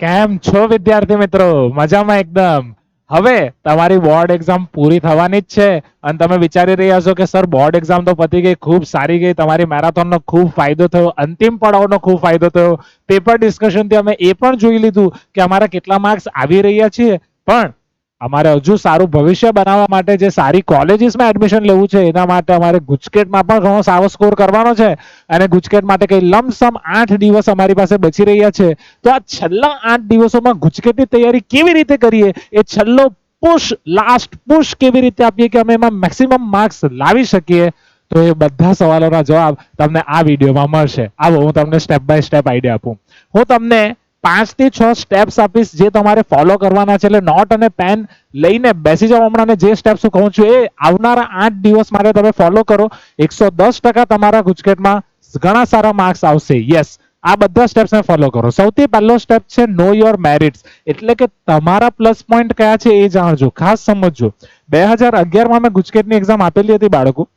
કેમ છો વિદ્યાર્થી મિત્રો? મજામાં એકદમ. હવે તમારી બોર્ડ એક્ઝામ પૂરી થવાની જ છે અને તમે વિચારી રહ્યા છો કે સર બોર્ડ એક્ઝામ તો પતી ગઈ, ખૂબ સારી ગઈ, તમારી મેરેથોનનો ખૂબ ફાયદો થયો, અંતિમ પડાવનો ખૂબ ફાયદો થયો. પેપર ડિસ્કશનથી અમે એ પણ જોઈ લીધું કે અમારા કેટલા માર્ક્સ આવી રહ્યા છે, પણ અમારે હજુ સારું ભવિષ્ય બનાવવા માટે જે સારી કોલેજીસમાં એડમિશન લેવું છે એના માટે અમારે ગુજકેટમાં પણ ઘણો સારો સ્કોર કરવાનો છે અને ગુજકેટ માટે કઈ લમસમ 8 દિવસ અમારી પાસે બચી રહ્યા છે. તો આ છેલ્લા 8 દિવસોમાં ગુજકેટની તૈયારી કેવી રીતે કરીએ, એ છેલ્લો પુશ, લાસ્ટ પુશ કેવી રીતે આપીએ કે અમે એમાં મેક્સિમમ માર્ક્સ લાવી શકીએ, તો એ બધા સવાલોના જવાબ તમને આ વિડીયોમાં મળશે. આવો હું તમને સ્ટેપ બાય સ્ટેપ આઈડિયા આપું. હું તમને 5 થી 6 સ્ટેપ્સ આપીશ જે તમારે ફોલો કરવાના છે. એટલે નોટ અને પેન લઈને બેસી જાઓ હમણાં. જે સ્ટેપ્સ હું કહું છું એ આવનારા 8 દિવસ માટે તમે ફોલો કરો. 110% તમારા ગુજકેટમાં ઘણા સારા માર્ક્સ આવશે. યસ, આ બધા સ્ટેપ્સને ફોલો કરો. સૌથી પહેલો સ્ટેપ છે નો યોર મેરિટ્સ, એટલે કે તમારા પ્લસ પોઈન્ટ કયા છે એ જાણજો, ખાસ સમજજો. 2011માં મેં ગુજકેટની એક્ઝામ આપેલી હતી બાળકો.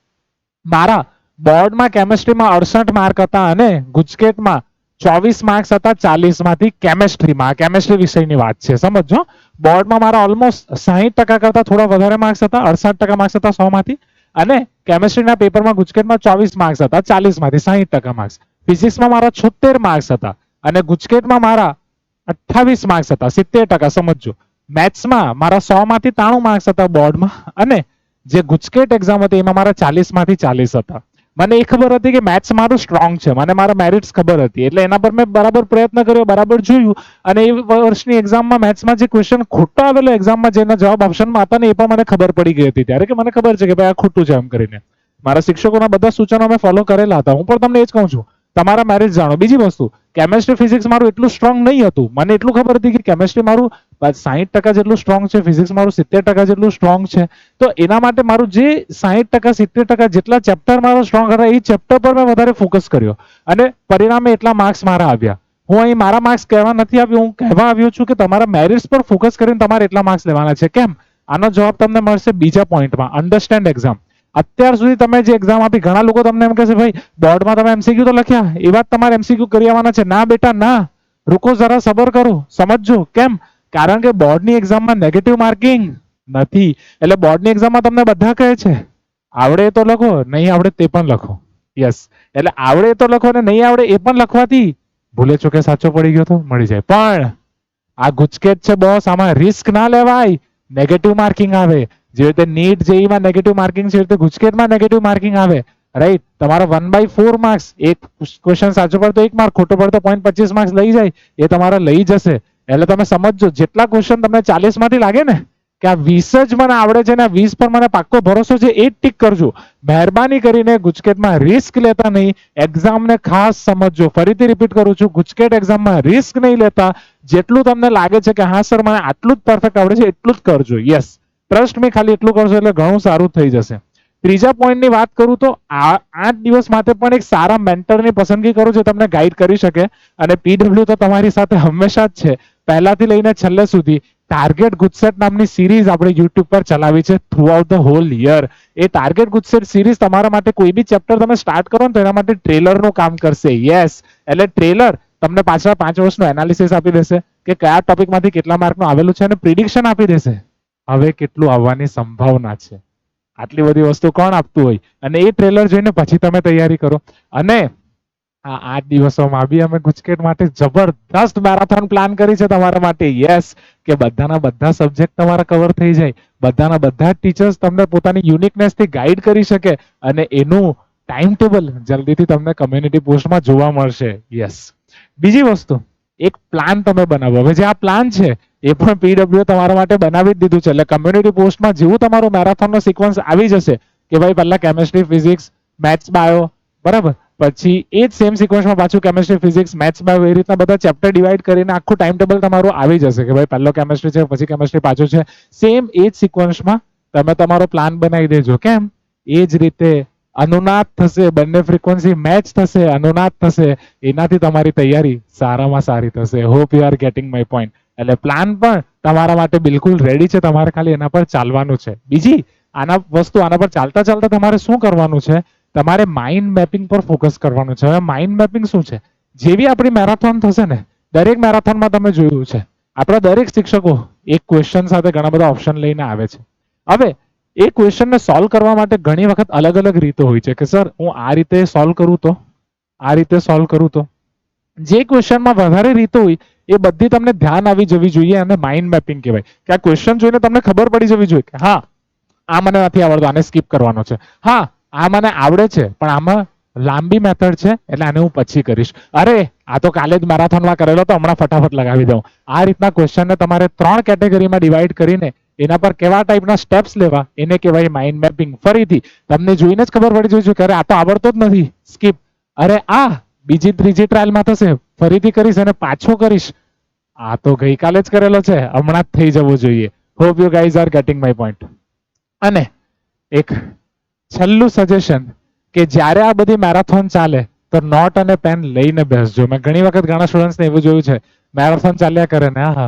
મારા બોર્ડમાં કેમેસ્ટ્રીમાં 68 માર્ક હતા અને ગુજકેટમાં 24 માર્ક્સ હતા 40 માંથી કેમેસ્ટ્રીમાં. કેમેસ્ટ્રી વિષયની વાત છે, સમજો. બોર્ડમાં મારા ઓલમોસ્ટ 60% કરતા થોડા વધારે માર્ક્સ હતા, 68% માર્ક્સ હતા 100 માંથી. અને કેમેસ્ટ્રીના પેપરમાં ગુજકેટમાં 24 માર્ક્સ હતા 40 માંથી 60% માર્ક્સ. ફિઝિક્સમાં મારા 76 માર્ક્સ હતા અને ગુજકેટમાં મારા 28 માર્ક્સ હતા, 70%. સમજો. મેથ્સમાં મારા 100 માંથી 93 માર્ક્સ હતા બોર્ડમાં અને જે ગુજકેટ એક્ઝામ હતી એમાં મારા 40 માંથી 40 હતા. મને એ ખબર હતી કે મેથ્સ મારું સ્ટ્રોંગ છે, મને મારા મેરિટ્સ ખબર હતી, એટલે એના પર મેં બરાબર પ્રયત્ન કર્યો, બરાબર જોયું અને એ વર્ષની એક્ઝામમાં મેથ્સમાં જે ક્વેશ્ચન ખોટો આવેલો એક્ઝામમાં જેના જવાબ ઓપ્શનમાં હતા ને એ પણ મને ખબર પડી ગઈ હતી ત્યારે, કે મને ખબર છે કે ભાઈ આ ખોટું છે એમ કરીને. મારા શિક્ષકોના બધા સૂચનો મેં ફોલો કરેલા હતા. હું પણ તમને એ જ કહું છું, તમારા મેરિટ્સ જાણો. બીજી વસ્તુ, કેમેસ્ટ્રી ફિઝિક્સ મારું એટલું સ્ટ્રોંગ નહીં હતું. મને એટલું ખબર હતી કે કેમેસ્ટ્રી મારું 60% જેટલું સ્ટ્રોંગ છે, ફિઝિક્સ મારું 70% જેટલું સ્ટ્રોંગ છે. તો એના માટે મારું જે 60% 70% જેટલા ચેપ્ટર મારો સ્ટ્રોંગ હતા એ ચેપ્ટર પર મેં વધારે ફોકસ કર્યો અને પરિણામે એટલા માર્ક્સ મારા આવ્યા. હું અહીં મારા માર્ક્સ કહેવા નથી આવ્યો, હું કહેવા આવ્યો છું કે તમારા મેરિટ્સ પર ફોકસ કરીને તમારે એટલા માર્ક્સ લેવાના છે. કેમ? આનો જવાબ તમને મળશે બીજા પોઈન્ટમાં, અન્ડરસ્ટેન્ડ એક્ઝામ. અત્યાર સુધી તમે જે એક્ઝામ આપી, ઘણા લોકો તમને એમ કહેશે ભાઈ બોર્ડમાં તમે એમસીક્યુ તો લખ્યા, એ વાત તમારે એમસીક્યુ કરી આવવાના છે. ના બેટા ના, રૂકો જરા, સબર કરો, સમજજો. કેમ? કારણ કે બોર્ડની એક્ઝામમાં નેગેટિવ માર્કિંગ નથી. એટલે બોર્ડની એક્ઝામમાં તમને બધા કહે છે આવડે તો લખો, નહીં આવડે તે પણ લખો. યસ, એટલે આવડે તો લખો ને નહીં આવડે એ પણ લખવાથી ભૂલે ચૂકે સાચો પડી ગયો તો મળી જાય. પણ આ ગુજકેટ છે બોસ, આમાં રિસ્ક ના લેવાય, નેગેટિવ માર્કિંગ આવે. જે રીતે નીટ જેઈમાં નેગેટિવ માર્કિંગ છે, એ રીતે ગુજકેટમાં નેગેટિવ માર્કિંગ આવે. રાઈટ? તમારા 1/4 માર્ક્સ, એક ક્વેશ્ચન સાચો પડતો 1 માર્ક, ખોટો પડતો 0.25 માર્ક્સ લઈ જાય, એ તમારા લઈ જશે. એટલે તમે સમજજો, જેટલા ક્વેશ્ચન તમને 40 માંથી લાગે ને કે આ 20 જ મને આવડે છે ને આ 20 પર મને પાક્કો ભરોસો છે, એ જ ટીક કરજો. મહેરબાની કરીને ગુજકેટમાં રિસ્ક લેતા નહીં. એક્ઝામને ખાસ સમજજો. ફરીથી રિપીટ કરું છું, ગુજકેટ એક્ઝામમાં રિસ્ક નહીં લેતા. જેટલું તમને લાગે છે કે હા સર મને આટલું જ પરફેક્ટ આવડે છે એટલું જ કરજો. યસ, ટ્રસ્ટ મી, ખાલી એટલું કરશો એટલે ઘણું સારું થઈ જશે. ત્રીજા પોઈન્ટની વાત કરું તો 8 દિવસ માટે પણ એક સારા મેન્ટરની પસંદગી કરો જે તમને ગાઈડ કરી શકે. અને પીડબ્લ્યુ તો તમારી સાથે હંમેશા જ છે, પહેલાથી લઈને છેલ્લે સુધી. ટાર્ગેટ ગુજસેટ નામની સિરીઝ આપણે યુટ્યુબ પર ચલાવી છે throughout the whole year. એ ટાર્ગેટ ગુજસેટ સિરીઝ તમારા માટે કોઈ બી ચેપ્ટર તમે સ્ટાર્ટ કરો ને તો એના માટે ટ્રેલરનું કામ કરશે. યસ, એટલે ટ્રેલર તમને પાછલા 5 વર્ષનું એનાલિસિસ આપી દેશે કે કયા ટોપિકમાંથી કેટલા માર્કનું આવેલું છે અને પ્રિડિક્શન આપી દેશે હવે કેટલું આવવાની સંભાવના છે. આટલી બધી વસ્તુ કોણ આપતું હોય? અને એ ટ્રેલર જોઈને પછી તમે તૈયારી કરો. અને આ 8 દિવસોમાં બી અમે ગુજકેટ માટે જબરદસ્ત મેરેથોન પ્લાન કરી છે તમારા માટે. યસ, કે બધાના બધા સબ્જેક્ટ તમારા કવર થઈ જાય, બધાના બધા ટીચર્સ તમને પોતાની યુનિકનેસ થી ગાઈડ કરી શકે અને એનું ટાઈમ ટેબલ જલ્દીથી તમને કમ્યુનિટી પોસ્ટમાં જોવા મળશે. યસ, બીજી વસ્તુ, એક પ્લાન તમે બનાવો. હવે જે આ પ્લાન છે એ પણ પીડબ્લ્યુ તમારા માટે બનાવી જ દીધું છે. એટલે કમ્યુનિટી પોસ્ટમાં જેવું તમારું મેરેથોનનો સિક્વન્સ આવી જશે કે ભાઈ પહેલા કેમેસ્ટ્રી, ફિઝિક્સ, મેથ્સ, બાયો, બરાબર, પછી એ જ સેમ સિક્વન્સમાં પાછું કેમેસ્ટ્રી, ફિઝિક્સ, મેથ્સ, બાયો, એ રીતના બધા ચેપ્ટર ડિવાઈડ કરીને આખું ટાઈમ ટેબલ તમારું આવી જશે કે ભાઈ પહેલો કેમેસ્ટ્રી છે, પછી કેમેસ્ટ્રી પાછું છે. સેમ એ જ સિક્વન્સમાં તમે તમારો પ્લાન બનાવી દેજો. કેમ? એ જ રીતે અનુનાદ થશે, બંને ફ્રીક્વન્સી મેચ થશે, અનુનાદ થશે, એનાથી તમારી તૈયારી સારામાં સારી થશે. Hope you are getting my point. એટલે પ્લાન પણ તમારા માટે બિલકુલ રેડી છે, તમારે ખાલી એના પર ચાલવાનું છે. બીજી આના પર ચાલતા ચાલતા તમારે શું કરવાનું છે? તમારે માઇન્ડ મેપિંગ પર ફોકસ કરવાનું છે. હવે માઇન્ડ મેપિંગ શું છે? જેવી આપણી મેરેથોન થશે ને દરેક મેરેથોનમાં તમે જોયું છે આપણા દરેક શિક્ષકો એક ક્વેશ્ચન સાથે ઘણા બધા ઓપ્શન લઈને આવે છે. હવે એ ક્વેશ્ચનને સોલ્વ કરવા માટે ઘણી વખત અલગ અલગ રીતો હોય છે કે સર હું આ રીતે સોલ્વ કરું તો આ રીતે સોલ્વ કરું તો જે ક્વેશ્ચનમાં વધારે રીતો હોય એ બધી તમને ધ્યાન આવી જવી જોઈએ અને માઇન્ડ મેપિંગ કહેવાય કે આ ક્વેશ્ચન જોઈને તમને ખબર પડી જવી જોઈએ કે હા આ મને નથી આવડતું આને સ્કીપ કરવાનો છે, હા આ મને આવડે છે પણ આમાં લાંબી મેથડ છે એટલે આને હું પછી કરીશ, અરે આ તો કાલે જ મેરેથોનમાં કરેલો તો હમણાં ફટાફટ લગાવી દઉં. આ રીતના ક્વેશ્ચનને તમારે 3 કેટેગરીમાં ડિવાઈડ કરીને એના પર કેવા ટાઈપના સ્ટેપ્સ લેવા એને કહેવાય માઇન્ડ મેપિંગ. ફરીથી તમને જોઈને જ ખબર પડી જવી જોઈએ કે અરે આ તો આવડતો જ નથી સ્કીપ, અરે આ બીજી ત્રીજી ટ્રાયલમાં થશે ફરીથી કરીશ અને પાછો કરીશ, આ તો ગઈકાલે જ કરેલો છે હમણાં જ થઈ જવું જોઈએ. Hope you guys are getting my point. અને એક છેલ્લું સજેશન કે જ્યારે આ બધી મેરેથોન ચાલે તો નોટ અને પેન લઈને બેસજો. મેં ઘણી વખત ઘણા સ્ટુડન્ટ્સને એવું જોયું છે મેરેથોન ચાલ્યા કરે ને હા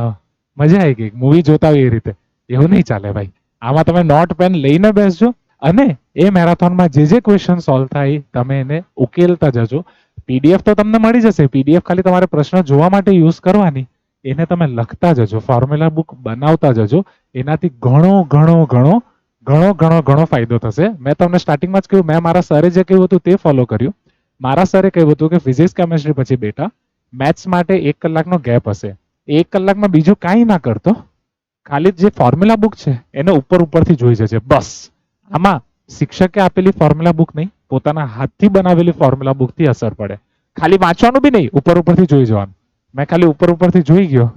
મજા આવી ગઈ મૂવી જોતા હોય એ રીતે, એવું નહીં ચાલે ભાઈ. આમાં તમે નોટ પેન લઈને બેસજો અને એ મેરેથોનમાં જે ક્વેશ્ચન સોલ્વ થાય તમે એને ઉકેલતા જજો. પીડીએફ તો તમને મળી જશે, પીડીએફ ખાલી તમારે પ્રશ્ન જોવા માટે યુઝ કરવાની, એને તમે લખતા જજો, ફોર્મ્યુલા બુક બનાવતા જજો. એનાથી ઘણો ઘણો ઘણો ઘણો ઘણો ઘણો ફાયદો થશે. મેં તમને સ્ટાર્ટિંગમાં જ કહ્યું, મેં મારા સરે જે કહ્યું હતું તે ફોલો કર્યું. મારા સરે કહ્યું હતું કે ફિઝિક્સ કેમેસ્ટ્રી પછી બેટા મેથ્સ માટે 1 કલાકનો ગેપ હશે, 1 કલાકમાં બીજું કાંઈ ના કરતો, ખાલી જે ફોર્મ્યુલા બુક છે એને ઉપર ઉપરથી જોઈ જજે બસ. આમાં શિક્ષકે આપેલી ફોર્મ્યુલા બુક નહીં, પોતાના હાથથી બનાવેલી ફોર્મ્યુલા બુકથી અસર પડે. ખાલી વાંચવાનું બી નહીં, ઉપર ઉપરથી જોઈ જવાનું. મેં ખાલી ઉપર ઉપરથી જોઈ ગયો,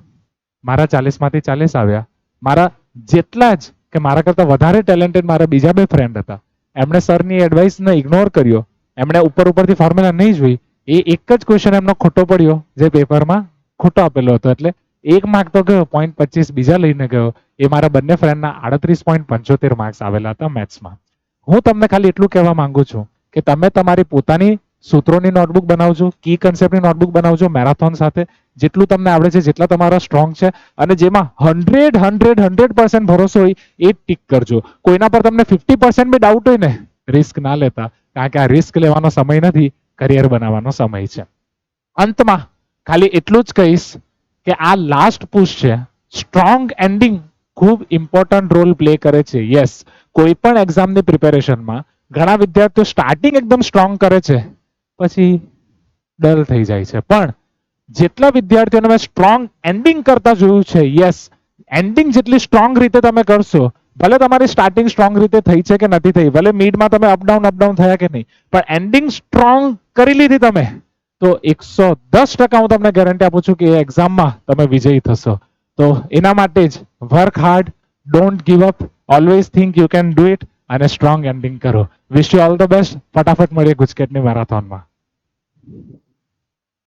મારા 40 માંથી 40 આવ્યા. મારા જેટલા જ કે મારા કરતા વધારે ટેલેન્ટેડ મારા બીજા 2 ફ્રેન્ડ હતા, એમણે સરની એડવાઇસને ઇગ્નોર કર્યો, એમણે ઉપર ઉપરથી ફોર્મ્યુલા નહીં જોઈ, એ એક જ ક્વેશ્ચન એમનો ખોટો પડ્યો જે પેપરમાં ખોટો આપેલો હતો, એટલે 1 માર્ક તો ગયો, 0.25 બીજા લઈને ગયો. એ મારા બંને ફ્રેન્ડના 38.75 માર્ક્સ આવેલા હતા મેથ્સમાં. હું તમને ખાલી એટલું કહેવા માંગુ છું કે તમે તમારી પોતાની સૂત્રોની નોટબુક બનાવજો, કી કન્સેપ્ટની નોટબુક બનાવજો મેરેથોન સાથે, જેટલું તમને આવડે છે, જેટલા તમારા સ્ટ્રોંગ છે, અને જેમાં 100% ભરોસો હોય એ ટીક કરજો. કોઈના પર તમને 50% બી ડાઉટ હોય ને રિસ્ક ના લેતા, કારણ કે આ રિસ્ક લેવાનો સમય નથી, કરિયર બનાવવાનો સમય છે. અંતમાં ખાલી એટલું જ કહીશ કે આ લાસ્ટ પુશ છે, સ્ટ્રોંગ એન્ડિંગ ખૂબ ઇમ્પોર્ટન્ટ રોલ પ્લે કરે છે. યસ, કોઈ પણ એક્ઝામની પ્રિપેરેશનમાં ઘણા વિદ્યાર્થીઓ સ્ટાર્ટિંગ એકદમ સ્ટ્રોંગ કરે છે પછી ડલ થઈ જાય છે, પણ જેટલા વિદ્યાર્થીઓને મેં સ્ટ્રોંગ એન્ડિંગ કરતા જોયું છે, યસ, એન્ડિંગ જેટલી સ્ટ્રોંગ રીતે તમે કરશો, ભલે તમારી સ્ટાર્ટિંગ સ્ટ્રોંગ રીતે થઈ છે કે નથી થઈ, ભલે મિડમાં તમે અપડાઉન થયા કે નહીં, પણ એન્ડિંગ સ્ટ્રોંગ કરી લીધી તમે તો 110% હું તમને ગેરંટી આપું છું કે એ એક્ઝામમાં તમે વિજયી થશો. તો એના માટે જ work hard, don't give up, always think you can do it અને સ્ટ્રોંગ એન્ડિંગ કરો. Wish you all the best. ફટાફટ મળીએ ગુજકેટની મેરેથોનમાં.